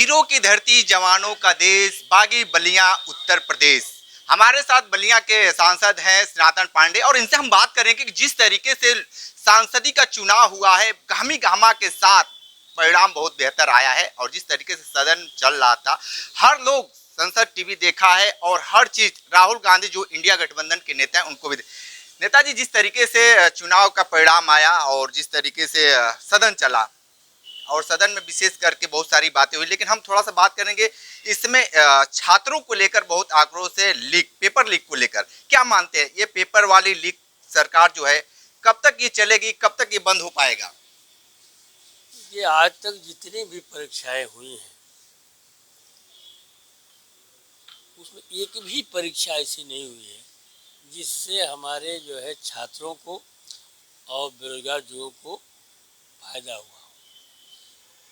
वीरों की धरती, जवानों का देश, बागी बलिया उत्तर प्रदेश। हमारे साथ बलिया के सांसद हैं सनातन पांडे, और इनसे हम बात करें कि जिस तरीके से सांसदी का चुनाव हुआ है, गहमी गहमा के साथ परिणाम बहुत बेहतर आया है। और जिस तरीके से सदन चल रहा था, हर लोग संसद टीवी देखा है, और हर चीज राहुल गांधी जो इंडिया गठबंधन के नेता हैं उनको भी। नेताजी, जिस तरीके से चुनाव का परिणाम आया और जिस तरीके से सदन चला, और सदन में विशेष करके बहुत सारी बातें हुई, लेकिन हम थोड़ा सा बात करेंगे इसमें छात्रों को लेकर बहुत आक्रोश है। लीक, पेपर लीक को लेकर क्या मानते हैं? ये पेपर वाली लीक सरकार जो है, कब तक ये चलेगी, कब तक ये बंद हो पाएगा? ये आज तक जितनी भी परीक्षाएं हुई हैं उसमें एक भी परीक्षा ऐसी नहीं हुई है जिससे हमारे जो है छात्रों को और बेरोजगार युवकों को फायदा हुआ हो।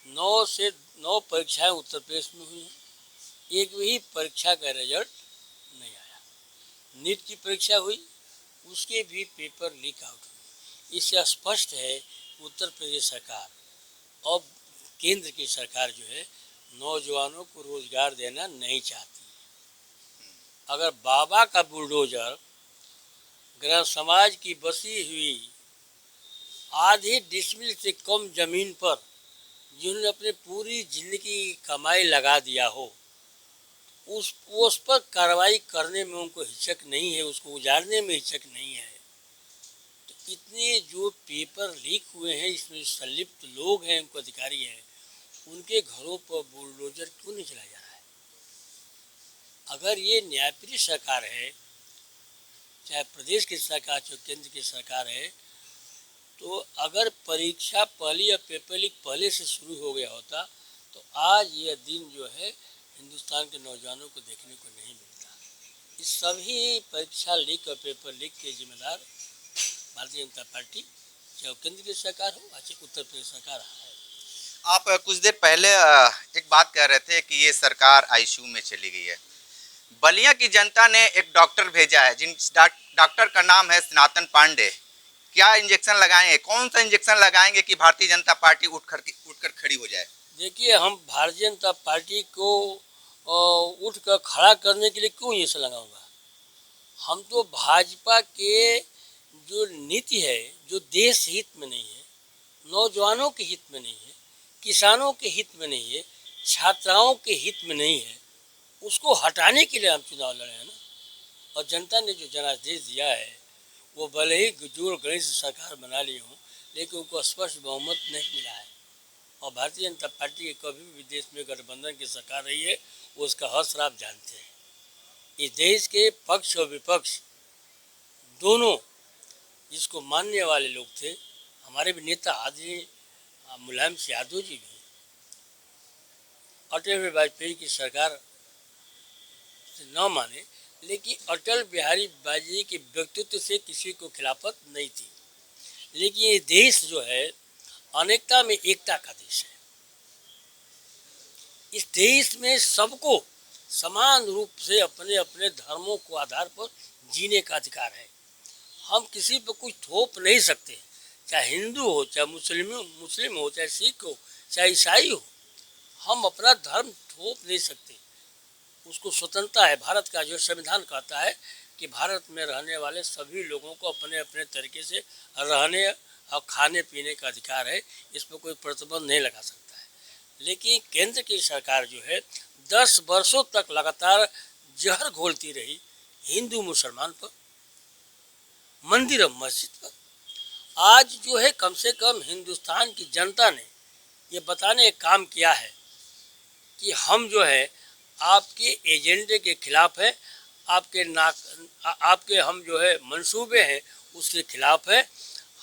9 परीक्षाएं उत्तर प्रदेश में हुई हैं, एक भी परीक्षा का रिजल्ट नहीं आया। नीट की परीक्षा हुई, उसके भी पेपर लीक आउट हुए। इससे स्पष्ट है उत्तर प्रदेश सरकार और केंद्र की सरकार जो है नौजवानों को रोजगार देना नहीं चाहती। अगर बाबा का बुलडोजर ग्राम समाज की बसी हुई आधी डिसमिल से कम जमीन पर जिन्होंने अपनी पूरी जिंदगी कमाई लगा दिया हो, उस पर कार्रवाई करने में उनको हिचक नहीं है, उसको उजाड़ने में हिचक नहीं है। तो इतने जो पेपर लीक हुए हैं, इसमें संलिप्त लोग हैं, उनको अधिकारी हैं, उनके घरों पर बुलडोजर क्यों नहीं चलाया जा रहा है? अगर ये न्यायप्रिय सरकार है, चाहे प्रदेश की सरकार चाहे केंद्र की सरकार है, तो अगर परीक्षा पहले या पेपर लीक पहले से शुरू हो गया होता तो आज ये दिन जो है हिंदुस्तान के नौजवानों को देखने को नहीं मिलता। इस सभी परीक्षा लीक और पेपर लीक के जिम्मेदार भारतीय जनता पार्टी, चाहे केंद्र की सरकार हो चाहे उत्तर प्रदेश सरकार है। आप कुछ देर पहले एक बात कह रहे थे कि ये सरकार आईसीयू में चली गई है। बलिया की जनता ने एक डॉक्टर भेजा है, जिन डॉक्टर का नाम है सनातन पांडे। क्या इंजेक्शन लगाएंगे, कौन सा इंजेक्शन लगाएंगे कि भारतीय जनता पार्टी उठकर खड़ी हो जाए? देखिए, हम भारतीय जनता पार्टी को उठकर खड़ा करने के लिए क्यों ये लगाऊंगा? हम तो भाजपा के जो नीति है, जो देश हित में नहीं है, नौजवानों के हित में नहीं है, किसानों के हित में नहीं है, छात्राओं के हित में नहीं है, उसको हटाने के लिए हम चुनाव लड़े हैं ना। और जनता ने जो जनादेश दिया है, वो भले ही जोड़ गणेश सरकार बना ली हो, लेकिन उनको स्पष्ट बहुमत नहीं मिला है। और भारतीय जनता पार्टी के कभी भी देश में गठबंधन की सरकार रही है, वो उसका हर आप जानते हैं। इस देश के पक्ष और विपक्ष दोनों जिसको मानने वाले लोग थे, हमारे भी नेता आदरणीय मुलायम सिंह यादव जी भी अटल बिहारी वाजपेयी की सरकार से न माने, लेकिन अटल बिहारी वाजपेयी के व्यक्तित्व से किसी को खिलाफत नहीं थी। लेकिन ये देश जो है अनेकता में एकता का देश है। इस देश में सबको समान रूप से अपने अपने धर्मों को आधार पर जीने का अधिकार है। हम किसी पर कुछ थोप नहीं सकते, चाहे हिंदू हो, चाहे मुस्लिम हो, चाहे सिख हो, चाहे ईसाई हो। हम अपना धर्म थोप नहीं सकते, उसको स्वतंत्रता है। भारत का जो संविधान कहता है कि भारत में रहने वाले सभी लोगों को अपने अपने तरीके से रहने और खाने पीने का अधिकार है, इस पर कोई प्रतिबंध नहीं लगा सकता है। लेकिन केंद्र की सरकार जो है 10 वर्षों तक लगातार जहर घोलती रही हिंदू मुसलमान पर, मंदिर और मस्जिद पर। आज जो है कम से कम हिंदुस्तान की जनता ने ये बताने का काम किया है कि हम जो है आपके एजेंडे के खिलाफ है, आपके हम जो है मंसूबे हैं उसके खिलाफ है।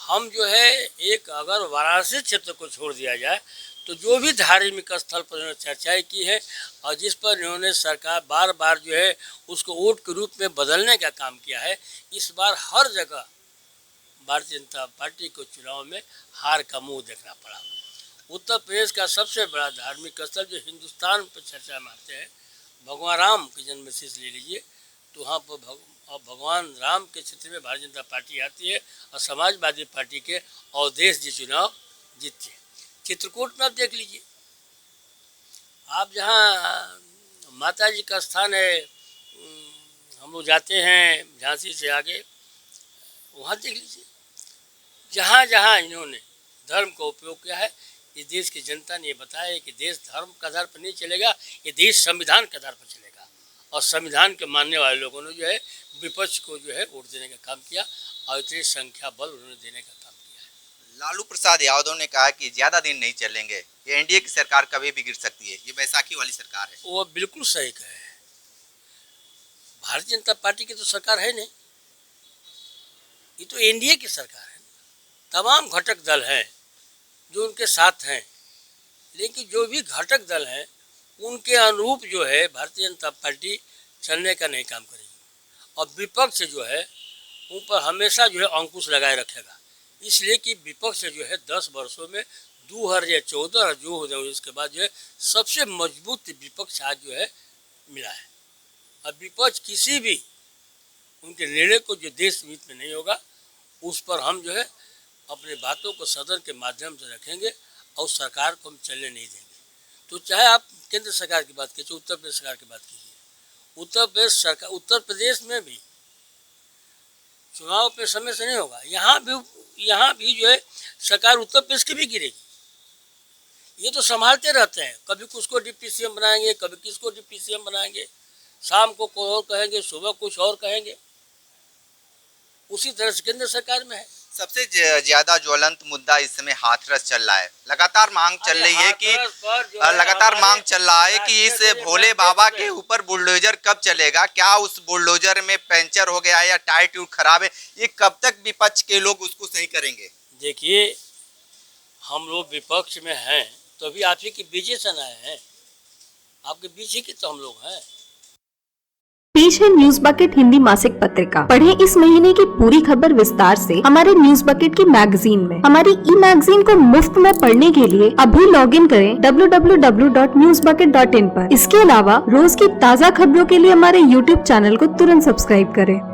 हम जो है एक अगर वाराणसी क्षेत्र को छोड़ दिया जाए तो जो भी धार्मिक स्थल पर उन्होंने चर्चाएं की है और जिस पर इन्होंने सरकार बार बार जो है उसको वोट के रूप में बदलने का काम किया है, इस बार हर जगह भारतीय जनता पार्टी को चुनाव में हार का मुंह देखना पड़ा। उत्तर प्रदेश का सबसे बड़ा धार्मिक स्थल जो हिंदुस्तान पर चर्चा मारते हैं, भगवान राम की जन्मस्थली ले लीजिए, तो वहाँ पर भगवान राम के क्षेत्र में भारतीय जनता पार्टी आती है और समाजवादी पार्टी के अवधेश जी चुनाव जीतते हैं। चित्रकूट में आप देख लीजिए, आप जहाँ माता जी का स्थान है, हम लोग जाते हैं झांसी से आगे, वहाँ देख लीजिए, जहाँ जहाँ इन्होंने धर्म का उपयोग किया है, इस देश की जनता ने ये बताया कि देश धर्म के आधार पर नहीं चलेगा, ये देश संविधान के आधार पर चलेगा। और संविधान के मानने वाले लोगों ने जो है विपक्ष को जो है वोट देने का काम किया और इतनी संख्या बल उन्होंने देने का काम किया है। लालू प्रसाद यादव ने कहा कि ज़्यादा दिन नहीं चलेंगे, ये एनडीए की सरकार कभी भी गिर सकती है, ये बैसाखी वाली सरकार है। वो बिल्कुल सही कहे। भारतीय जनता पार्टी की तो सरकार है नहीं, ये तो एनडीए की सरकार है। तमाम घटक दल हैं जो उनके साथ हैं, लेकिन जो भी घटक दल हैं उनके अनुरूप जो है भारतीय जनता पार्टी चलने का नहीं काम करेगी और विपक्ष जो है उन पर हमेशा जो है अंकुश लगाए रखेगा। इसलिए कि विपक्ष जो है 10 वर्षों में 2014 जो हो जाए उसके बाद जो है सबसे मजबूत विपक्ष आज जो है मिला है। अब विपक्ष किसी भी उनके निर्णय को जो देश हित में नहीं होगा उस पर हम जो है अपने बातों को सदन के माध्यम से रखेंगे और सरकार को हम चलने नहीं देंगे। तो चाहे आप केंद्र सरकार की बात कीजिए, उत्तर प्रदेश सरकार की बात कीजिए, उत्तर प्रदेश में भी चुनाव पे समय से नहीं होगा। यहाँ भी जो है सरकार उत्तर प्रदेश की भी गिरेगी। ये तो संभालते रहते हैं, कभी किसको डिप्टी सीएम बनाएंगे, कभी किसको डिप्टी सीएम बनाएंगे, शाम को कोई और कहेंगे, सुबह कुछ और कहेंगे। उसी तरह से केंद्र सरकार में है। सबसे ज्यादा ज्वलंत मुद्दा इस समय हाथरस चल रहा है। लगातार मांग चल रही है कि इस भोले बाबा के ऊपर बुलडोजर कब चलेगा, क्या उस बुलडोजर में पंचर हो गया है या टायर ट्यूब खराब है, ये कब तक विपक्ष के लोग उसको सही करेंगे। देखिए, हम लोग विपक्ष में हैं तो अभी आप ही के बीच से आए हैं, आपके बीच ही के तो हम लोग हैं। पेश है न्यूज बकेट हिंदी मासिक पत्रिका। पढ़ें इस महीने की पूरी खबर विस्तार से हमारे न्यूज बकेट की मैगजीन में। हमारी ई मैगजीन को मुफ्त में पढ़ने के लिए अभी लॉगिन करें www.newsbucket.in पर। इसके अलावा रोज की ताज़ा खबरों के लिए हमारे YouTube चैनल को तुरंत सब्सक्राइब करें।